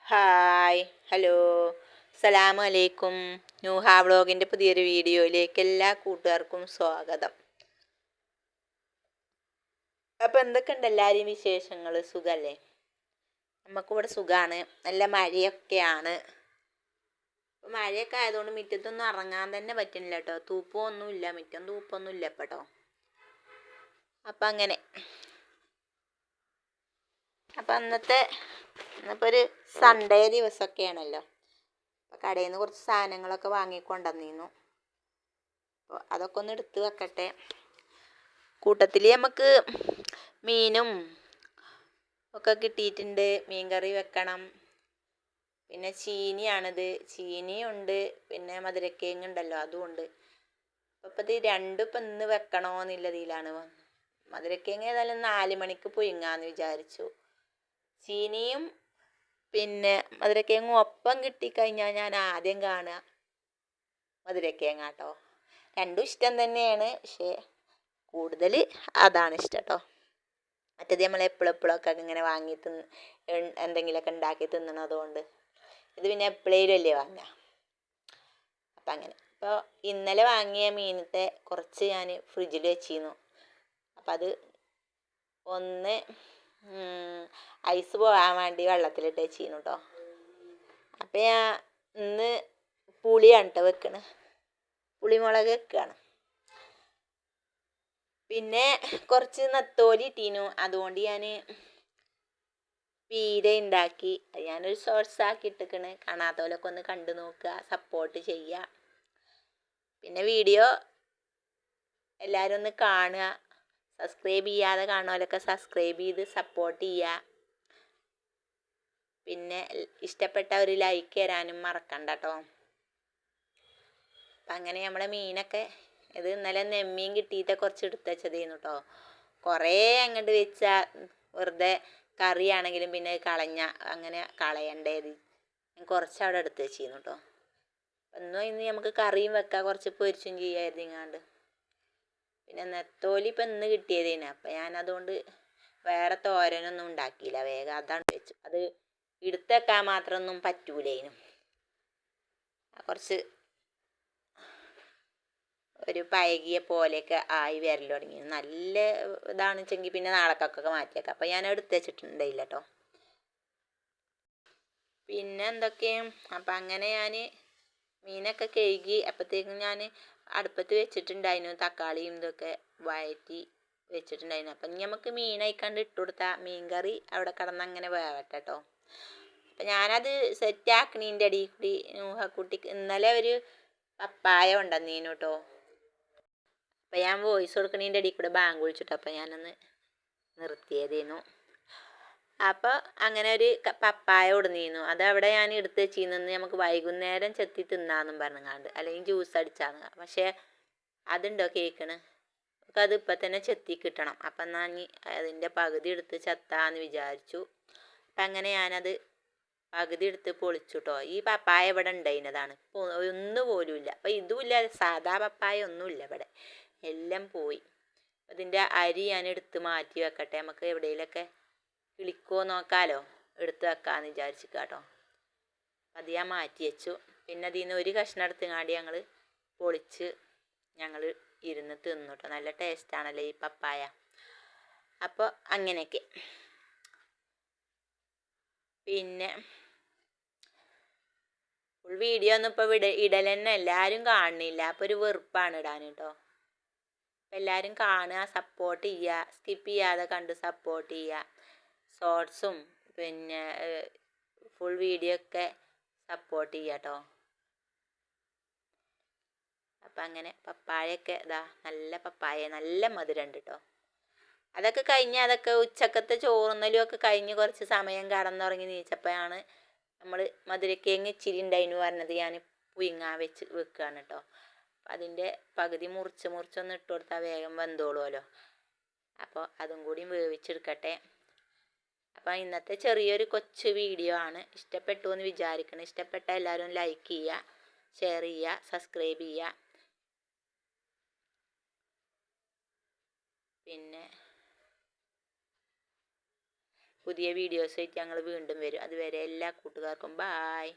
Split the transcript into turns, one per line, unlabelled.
Hi hello അസ്സലാമു അലൈക്കും. നൂഹ വ്ളോഗിൻ്റെ പുതിയൊരു വീഡിയോയിലേക്ക് എല്ലാ കൂട്ടുകാർക്കും സ്വാഗതം. അപ്പോൾ എന്തൊക്കെയുണ്ട് എല്ലാവരെയും വിശേഷങ്ങൾ? സുഖമല്ലേ? നമുക്കിവിടെ സുഖമാണ്. നല്ല മഴയൊക്കെയാണ്. അപ്പോൾ മഴയൊക്കെ ആയതുകൊണ്ട് മുറ്റത്തൊന്നും ഇറങ്ങാൻ തന്നെ പറ്റുന്നില്ല കേട്ടോ. തൂപ്പമൊന്നുമില്ല, മുറ്റം തൂപ്പൊന്നുമില്ല കേട്ടോ. അപ്പം അങ്ങനെ അപ്പം ഇന്നിപ്പോൾ ഒരു സൺഡേ ദിവസമൊക്കെയാണല്ലോ. അപ്പോൾ കടയിൽ നിന്ന് കുറച്ച് സാധനങ്ങളൊക്കെ വാങ്ങിക്കൊണ്ടുവന്നിരുന്നു. അപ്പോൾ അതൊക്കെ ഒന്ന് എടുത്ത് വെക്കട്ടെ. കൂട്ടത്തിൽ നമുക്ക് മീനും ഒക്കെ കിട്ടിയിട്ടുണ്ട്. മീൻ കറി വെക്കണം. പിന്നെ ചീനിയാണിത്. ചീനിയുണ്ട്, പിന്നെ മധുരക്കിഴങ്ങ് ഉണ്ടല്ലോ, അതുമുണ്ട്. അപ്പോൾ ഇത് രണ്ടും ഇപ്പം ഇന്ന് വെക്കണോ എന്നുള്ളതിലാണ്. മധുരക്കിഴങ്ങ് ഏതായാലും 4 മണിക്ക് പുഴുങ്ങാന്ന് വിചാരിച്ചു. ചീനിയും പിന്നെ മധുരക്കിഴങ്ങും ഒപ്പം കിട്ടിക്കഴിഞ്ഞാൽ ഞാൻ ആദ്യം കാണുക മധുരക്കിഴങ്ങ് കേട്ടോ. രണ്ടും ഇഷ്ടം തന്നെയാണ്, പക്ഷേ കൂടുതൽ അതാണ് ഇഷ്ടം കേട്ടോ. മറ്റേത് നമ്മൾ എപ്പോഴൊക്കെ ഇങ്ങനെ വാങ്ങി എന്തെങ്കിലുമൊക്കെ ഉണ്ടാക്കി തിന്നണതുകൊണ്ട് ഇത് പിന്നെ എപ്പോഴേലും അല്ലേ വാങ്ങുക. അപ്പം അങ്ങനെ. അപ്പോൾ ഇന്നലെ വാങ്ങിയ മീനത്തെ കുറച്ച് ഞാൻ ഫ്രിഡ്ജിൽ വെച്ചിരുന്നു. അപ്പം അത് ഒന്ന് ഐസ് പോകാൻ വേണ്ടി വെള്ളത്തിലിട്ട് വെച്ചിരുന്നു കേട്ടോ. അപ്പം ഞാൻ ഇന്ന് പുളിയാണ് കേട്ടോ വെക്കണേ. പുളിമുളക് വെക്കുകയാണ്. പിന്നെ കുറച്ച് നത്തോലി ഇട്ടീനു, അതുകൊണ്ട് ഞാൻ പീര ഉണ്ടാക്കി. അത് ഞാനൊരു ഷോർട്സ് ആക്കി ഇട്ടിക്കണ്. കാണാത്തവരൊക്കെ ഒന്ന് കണ്ടു നോക്കുക, സപ്പോർട്ട് ചെയ്യുക. പിന്നെ വീഡിയോ എല്ലാവരും ഒന്ന് കാണുക. സബ്സ്ക്രൈബ് ചെയ്യാതെ കാണുന്നവരൊക്കെ സബ്സ്ക്രൈബ് ചെയ്ത് സപ്പോർട്ട് ചെയ്യുക. പിന്നെ ഇഷ്ടപ്പെട്ട ഒരു ലൈക്ക് തരാനും മറക്കണ്ട കേട്ടോ. അപ്പം അങ്ങനെ നമ്മളെ മീനൊക്കെ ഇത് ഇന്നലെ നെമ്മീൻ കിട്ടിയിട്ട് കുറച്ച് എടുത്ത് വെച്ചതായിരുന്നു കേട്ടോ. കുറേ അങ്ങോട്ട് വെച്ചാൽ വെറുതെ കറിയാണെങ്കിലും പിന്നെ കളഞ്ഞ അങ്ങനെ കളയണ്ടേത്. കുറച്ച് അവിടെ എടുത്ത് വെച്ചിരുന്നു കേട്ടോ. ഇന്ന് നമുക്ക് കറിയും വെക്കാം, കുറച്ച് പൊരിച്ചും ചെയ്യാതിങ്ങാണ്ട്. പിന്നെ നെത്തോലി ഇപ്പം ഇന്ന് കിട്ടിയതേന്. അപ്പം ഞാനതുകൊണ്ട് വേറെ തോരനൊന്നും ഉണ്ടാക്കിയില്ല, വേഗം അതാണ് വെച്ചു. അത് എടുത്തേക്കാൻ മാത്രമൊന്നും പറ്റൂലേനും. കുറച്ച് ഒരു പഴകിയ പോലെയൊക്കെ ആയി വരൽ തുടങ്ങി. നല്ല ഇതാണെന്ന് വെച്ചെങ്കിൽ പിന്നെ നാളേക്കൊക്കെ മാറ്റിയേക്കാം. അപ്പം ഞാൻ എടുത്ത് വെച്ചിട്ടുണ്ടായില്ല കേട്ടോ. പിന്നെ എന്തൊക്കെയും അപ്പം അങ്ങനെ ഞാൻ മീനൊക്കെ കഴുകി അപ്പോഴത്തേക്കും ഞാൻ അടുപ്പത്ത് വെച്ചിട്ടുണ്ടായിരുന്നു. തക്കാളിയും ഇതൊക്കെ വഴറ്റി വെച്ചിട്ടുണ്ടായിരുന്നു. അപ്പം നമുക്ക് മീൻ അയക്കാണ്ട് ഇട്ട് കൊടുത്താൽ മീൻ കറി അവിടെ കിടന്ന് അങ്ങനെ വേവട്ടെ കേട്ടോ. അപ്പം ഞാനത് സെറ്റാക്കണീൻ്റെ അടിയിൽ കൂടി നൂഹക്കുട്ടിക്ക് ഇന്നലെ ഒരു പപ്പായ ഉണ്ടെന്നീനു കേട്ടോ. അപ്പം ഞാൻ വോയിസ് കൊടുക്കണതിൻ്റെ ഇടയിൽ കൂടെ ബാങ്ക് വിളിച്ചിട്ടു. അപ്പം ഞാനൊന്ന് നിർത്തിയതേനു. അപ്പോൾ അങ്ങനെ ഒരു പപ്പായ കൊടുന്നിരുന്നു. അതവിടെ ഞാൻ എടുത്ത് വെച്ചിരുന്നു. നമുക്ക് വൈകുന്നേരം ചെത്തി തിന്നാന്നും പറഞ്ഞങ്ങാണ്ട്, അല്ലെങ്കിൽ ജ്യൂസ് അടിച്ചാന്ന്. പക്ഷേ അതുണ്ടോ കേൾക്കണ്, നമുക്ക് അത് ഇപ്പം തന്നെ ചെത്തി കിട്ടണം. അപ്പം എന്നാൽ അതിൻ്റെ പകുതി എടുത്ത് ചെത്താന്ന് വിചാരിച്ചു. അപ്പം അങ്ങനെ ഞാനത് പകുതി എടുത്ത് പൊളിച്ചു കേട്ടോ. ഈ പപ്പായ ഇവിടെ ഉണ്ടായിരുന്നതാണ്, ഒന്നുപോലും ഇല്ല. അപ്പം ഇതുമില്ല, സാധാ പപ്പായ ഒന്നുമില്ല ഇവിടെ, എല്ലാം പോയി. അതിൻ്റെ അരി ഞാൻ എടുത്ത് മാറ്റി വെക്കട്ടെ, നമുക്ക് എവിടെയെങ്കിലൊക്കെ കിളിക്കോ നോക്കാലോ, എടുത്ത് വെക്കാമെന്ന് വിചാരിച്ചു കേട്ടോ. അത് ഞാൻ മാറ്റി വെച്ചു. പിന്നെ അതിൽ നിന്ന് ഒരു കഷ്ണം എടുത്തുങ്ങാണ്ട് ഞങ്ങൾ പൊളിച്ച് ഞങ്ങൾ ഇരുന്ന് തിന്നു കേട്ടോ. നല്ല ടേസ്റ്റാണല്ലോ ഈ പപ്പായ. അപ്പോൾ അങ്ങനെയൊക്കെ. പിന്നെ ഫുൾ വീഡിയോ ഒന്നും ഇപ്പോൾ ഇടൽ തന്നെ എല്ലാവരും കാണുന്നില്ല. അപ്പോൾ ഒരു വെറുപ്പാണ് ഇടാൻ കേട്ടോ. അപ്പോൾ എല്ലാവരും കാണുക, സപ്പോർട്ട് ചെയ്യുക, സ്കിപ്പ് ചെയ്യാതെ കണ്ട് സപ്പോർട്ട് ചെയ്യുക. ഷോർട്സും പിന്നെ ഫുൾ വീഡിയോ ഒക്കെ സപ്പോർട്ട് ചെയ്യുക കേട്ടോ. അപ്പം അങ്ങനെ പപ്പായൊക്കെ ഇതാ, നല്ല പപ്പായ, നല്ല മധുരമുണ്ട് കേട്ടോ. അതൊക്കെ കഴിഞ്ഞ് അതൊക്കെ ഉച്ചക്കത്തെ ചോറുന്നലും ഒക്കെ കഴിഞ്ഞ് കുറച്ച് സമയം കടന്നുറങ്ങി നീച്ചപ്പോഴാണ് നമ്മൾ മധുരക്കിഴങ്ങ് ഇച്ചിരി ഉണ്ടായിരുന്നു പറഞ്ഞത് ഞാൻ പുഴുങ്ങാൻ വെക്കുകയാണ് കേട്ടോ. അപ്പം അതിൻ്റെ പകുതി മുറിച്ചൊന്ന് ഇട്ട് കൊടുത്താൽ വേഗം വെന്തോളുമല്ലോ. അപ്പോൾ അതും കൂടി വേവിച്ചെടുക്കട്ടെ. അപ്പം ഇന്നത്തെ ചെറിയൊരു കൊച്ചു വീഡിയോ ആണ്. ഇഷ്ടപ്പെട്ടു എന്ന് വിചാരിക്കണം. ഇഷ്ടപ്പെട്ട എല്ലാവരും ലൈക്ക് ചെയ്യുക, ഷെയർ ചെയ്യുക, സബ്സ്ക്രൈബ് ചെയ്യുക. പുതിയ വീഡിയോസായിട്ട് ഞങ്ങൾ വീണ്ടും വരും. അതുവരെ എല്ലാ കൂട്ടുകാർക്കും ബായ്.